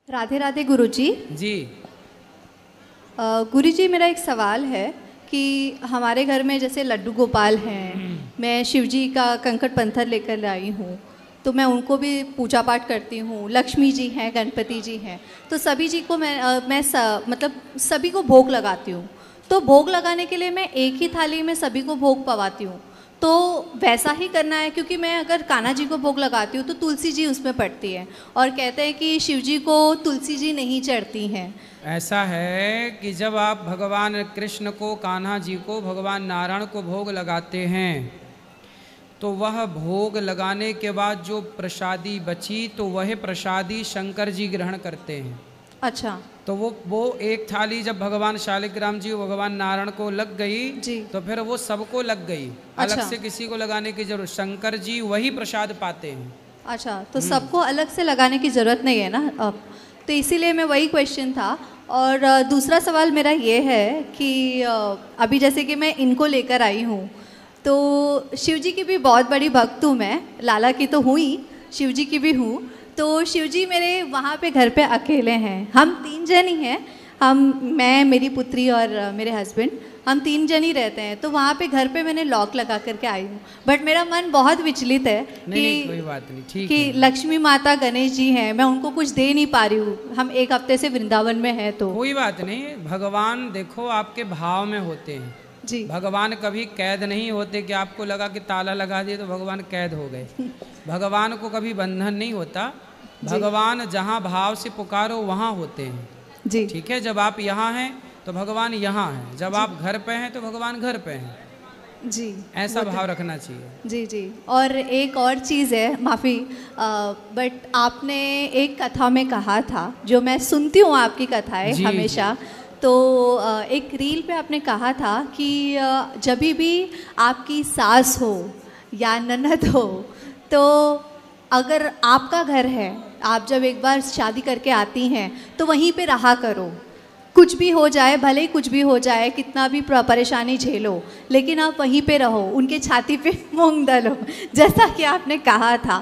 राधे राधे गुरुजी। जी। गुरुजी, मेरा एक सवाल है कि हमारे घर में जैसे लड्डू गोपाल हैं, मैं शिवजी का कंकड़ पत्थर लेकर आई हूँ, तो मैं उनको भी पूजा पाठ करती हूँ। लक्ष्मी जी हैं, गणपति जी हैं, तो सभी जी को मतलब सभी को भोग लगाती हूँ। तो भोग लगाने के लिए मैं एक ही थाली में सभी को भोग पवाती हूँ, तो वैसा ही करना है? क्योंकि मैं अगर कान्हा जी को भोग लगाती हूँ तो तुलसी जी उसमें पड़ती है, और कहते हैं कि शिव जी को तुलसी जी नहीं चढ़ती हैं। ऐसा है कि जब आप भगवान कृष्ण को, कान्हा जी को, भगवान नारायण को भोग लगाते हैं तो वह भोग लगाने के बाद जो प्रसादी बची तो वह प्रसादी शंकर जी ग्रहण करते हैं। अच्छा। तो वो एक थाली जब भगवान शालिग्राम जी भगवान नारायण को लग गई जी। तो फिर वो सबको लग गई। अच्छा। अलग से किसी को लगाने की जरूरत, शंकर जी वही प्रसाद पाते हैं। अच्छा, तो सबको अलग से लगाने की ज़रूरत नहीं है ना अब? तो इसीलिए मैं वही क्वेश्चन था। और दूसरा सवाल मेरा ये है कि अभी जैसे कि मैं इनको लेकर आई हूँ, तो शिव जी की भी बहुत बड़ी भक्त हूँ मैं। लाला की तो हुई, शिव जी की भी हूँ। तो शिव जी मेरे वहाँ पे घर पे अकेले हैं। हम 3 जन ही हैं, मैं, मेरी पुत्री और मेरे हस्बैंड, हम 3 जन ही रहते हैं। तो वहाँ पे घर पे मैंने लॉक लगा करके आई हूँ, बट मेरा मन बहुत विचलित है नहीं, कोई बात नहीं, ठीक कि है। लक्ष्मी माता, गणेश जी हैं, मैं उनको कुछ दे नहीं पा रही हूँ। हम 1 हफ्ते से वृंदावन में हैं। तो कोई बात नहीं, भगवान देखो आपके भाव में होते हैं जी। भगवान कभी कैद नहीं होते कि आपको लगा कि ताला लगा दिए तो भगवान कैद हो गए। भगवान को कभी बंधन नहीं होता। भगवान जहाँ भाव से पुकारो वहाँ होते हैं। जी। ठीक है, जब आप यहाँ हैं तो भगवान यहाँ हैं, जब आप घर पे हैं तो भगवान घर पे हैं। जी, ऐसा भाव रखना चाहिए। जी जी। और एक और चीज़ है, माफ़ी, बट आपने एक कथा में कहा था, जो मैं सुनती हूँ आपकी कथाएं हमेशा, तो एक रील पे आपने कहा था कि जब भी आपकी सास हो या ननद हो, तो अगर आपका घर है, आप जब एक बार शादी करके आती हैं तो वहीं पे रहा करो। कुछ भी हो जाए, भले ही कुछ भी हो जाए, कितना भी परेशानी झेलो, लेकिन आप वहीं पे रहो, उनके छाती पे मूंग दलो, जैसा कि आपने कहा था।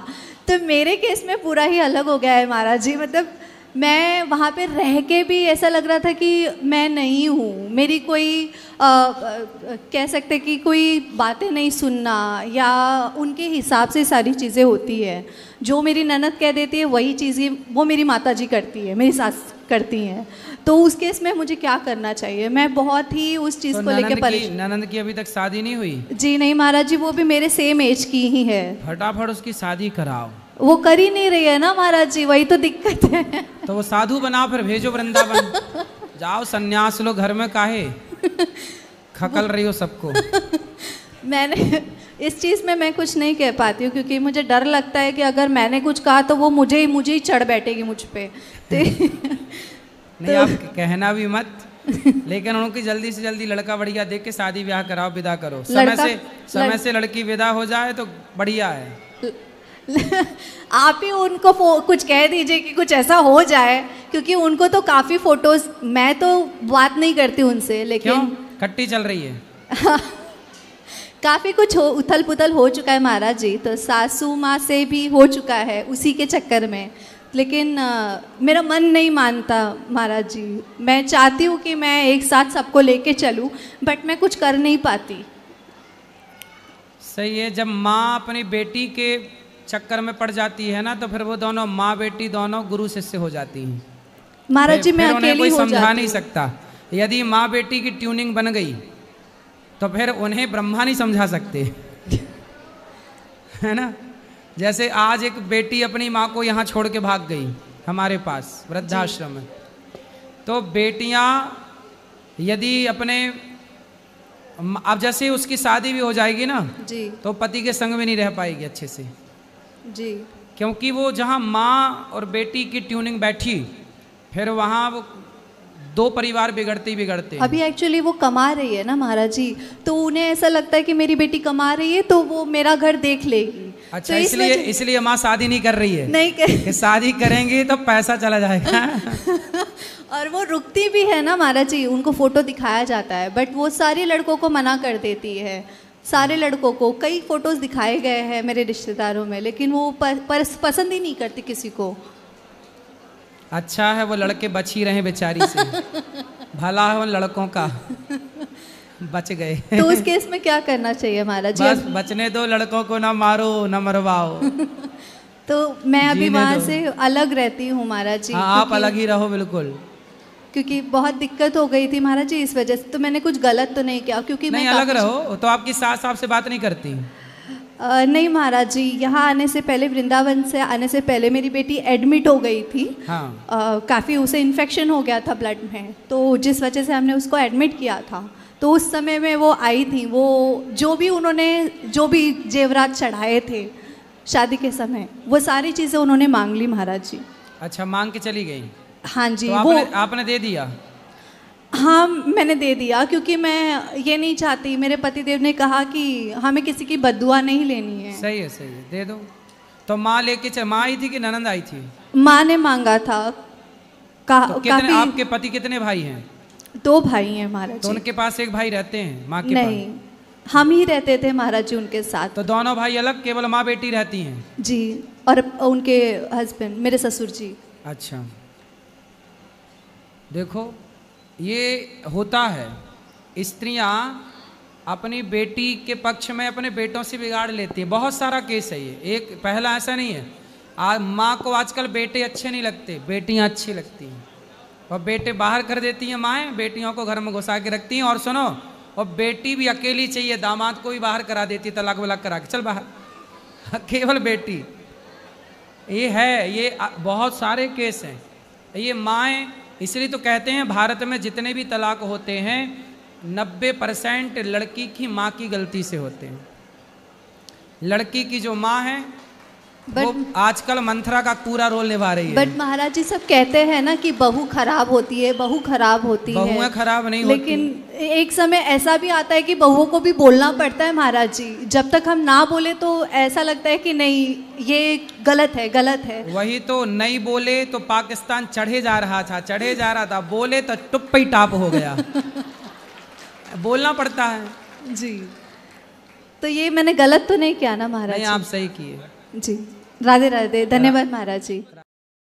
तो मेरे केस में पूरा ही अलग हो गया है महाराज जी। मतलब मैं वहाँ पे रह के भी ऐसा लग रहा था कि मैं नहीं हूँ, मेरी कोई कह सकते कि कोई बातें नहीं सुनना, या उनके हिसाब से सारी चीज़ें होती है। जो मेरी ननद कह देती है वही चीज़ें वो मेरी माता जी करती है, मेरी सास करती हैं। तो उस केस में मुझे क्या करना चाहिए? मैं बहुत ही उस चीज़ को लेकर परेशान। ननद की अभी तक शादी नहीं हुई? जी नहीं महाराज जी, वो भी मेरे सेम एज की ही है। फटाफट उसकी शादी कराओ। वो कर ही नहीं रही है ना महाराज जी, वही तो दिक्कत है। तो वो साधु बनाओ, फिर भेजो वृंदावन। जाओ सन्यास लो, घर में काहे खकल रही हो सबको। मैंने इस चीज़ में मैं कुछ नहीं कह पाती हूँ, क्योंकि मुझे डर लगता है कि अगर मैंने कुछ कहा तो वो मुझे ही चढ़ बैठेगी मुझ पे। नहीं, आप कहना भी मत, लेकिन उनकी जल्दी से जल्दी लड़का बढ़िया देख के शादी ब्याह कराओ, विदा करो। समय से लड़की विदा हो जाए तो बढ़िया है। आप ही उनको कुछ कह दीजिए कि कुछ ऐसा हो जाए, क्योंकि उनको तो काफ़ी फोटोज, मैं तो बात नहीं करती उनसे, लेकिन क्यों? खट्टी चल रही है। काफ़ी कुछ उथल पुथल हो चुका है महाराज जी, तो सासू माँ से भी हो चुका है उसी के चक्कर में। लेकिन मेरा मन नहीं मानता महाराज जी। मैं चाहती हूँ कि मैं एक साथ सबको लेके चलूँ, बट मैं कुछ कर नहीं पाती। सही है, जब माँ अपनी बेटी के चक्कर में पड़ जाती है ना, तो फिर वो दोनों माँ बेटी दोनों गुरु शिष्य हो जाती हैं महाराज जी। मैं अकेली कोई हो समझा नहीं सकता। यदि माँ बेटी की ट्यूनिंग बन गई तो फिर उन्हें ब्रह्मा नहीं समझा सकते। है ना? जैसे आज एक बेटी अपनी माँ को यहाँ छोड़ के भाग गई हमारे पास वृद्धाश्रम में, तो बेटियाँ यदि अपने, अब जैसे उसकी शादी भी हो जाएगी ना जी, तो पति के संग में नहीं रह पाएगी अच्छे से जी, क्योंकि वो जहाँ माँ और बेटी की ट्यूनिंग बैठी, फिर वहाँ वो 2 परिवार बिगड़ते ही बिगड़ते हैं। अभी एक्चुअली वो कमा रही है ना महाराज जी, तो उन्हें ऐसा लगता है कि मेरी बेटी कमा रही है तो वो मेरा घर देख लेगी। अच्छा, तो इसलिए माँ शादी नहीं कर रही है? नहीं शादी करेंगी तो पैसा चला जाएगा। और वो रुकती भी है ना महाराज जी, उनको फोटो दिखाया जाता है, बट वो सारे लड़कों को मना कर देती है। सारे लड़कों को कई फोटोज दिखाए गए हैं मेरे रिश्तेदारों में, लेकिन वो पसंद ही नहीं करती किसी को। अच्छा है वो लड़के बच ही रहे बेचारी से, भला है उन लड़कों का, बच गए। तो उस केस में क्या करना चाहिए महाराज जी? बस बचने दो, लड़कों को ना मारो ना मरवाओ। तो मैं अभी जीने वहाँ दो। से अलग रहती हूँ महाराज जी। हाँ, आप अलग ही रहो बिल्कुल। क्योंकि बहुत दिक्कत हो गई थी महाराज जी इस वजह से। तो मैंने कुछ गलत तो नहीं किया? क्योंकि नहीं, मैं अलग काफी- रहो। तो आपकी सास आपसे बात नहीं करती? नहीं महाराज जी, यहाँ आने से पहले, वृंदावन से आने से पहले मेरी बेटी एडमिट हो गई थी। हाँ। काफ़ी उसे इन्फेक्शन हो गया था ब्लड में, तो जिस वजह से हमने उसको एडमिट किया था। तो उस समय में वो आई थी, वो जो भी उन्होंने जो भी जेवरात चढ़ाए थे शादी के समय, वो सारी चीज़ें उन्होंने मांग ली महाराज जी। अच्छा, मांग के चली गई? हाँ जी। तो वो आपने दे दिया? हाँ, मैंने दे दिया, क्योंकि मैं ये नहीं चाहती। मेरे पतिदेव ने कहा कि हमें किसी की बद्दुआ नहीं लेनी है। सही है, सही है, दे दो। तो माँ लेके माँ आई थी कि ननंद आई थी? माँ ने मांगा था। तो कितने काफी आपके पति कितने भाई हैं? 2 भाई हैं महाराज तो जी। उनके पास एक भाई रहते हैं माँ के नहीं, हम ही रहते थे महाराज जी उनके साथ। पास? तो दोनों भाई अलग, केवल माँ बेटी रहती हैं? जी, और उनके हस्बैंड, मेरे ससुर जी। अच्छा, देखो ये होता है, स्त्रियां अपनी बेटी के पक्ष में अपने बेटों से बिगाड़ लेती है। बहुत सारा केस है ये, एक पहला ऐसा नहीं है। माँ को आजकल बेटे अच्छे नहीं लगते, बेटियां अच्छी लगती हैं। और बेटे बाहर कर देती हैं माएँ, बेटियों को घर में घुसा के रखती हैं। और सुनो, और बेटी भी अकेली चाहिए, दामाद को भी बाहर करा देती है, तलाक वलाक करा के चल बाहर, केवल बेटी। ये है, ये बहुत सारे केस हैं। ये माएँ, इसलिए तो कहते हैं भारत में जितने भी तलाक होते हैं 90% लड़की की माँ की गलती से होते हैं। लड़की की जो माँ है वो आजकल मंथरा का पूरा रोल निभा रही है। बट महाराज जी सब कहते हैं ना कि बहू खराब होती है, बहू खराब होती है। बहुएं खराब नहीं लेकिन होती। एक समय ऐसा भी आता है कि बहुओं को भी बोलना पड़ता है महाराज जी। जब तक हम ना बोले तो ऐसा लगता है कि नहीं, ये गलत है, गलत है। वही तो, नहीं बोले तो पाकिस्तान चढ़े जा रहा था, चढ़े जा रहा था, बोले तो टुप ही टाप हो गया। बोलना पड़ता है जी। तो ये मैंने गलत तो नहीं किया ना महाराज नहीं, जी? आप सही किए। जी, राधे राधे, धन्यवाद महाराज जी।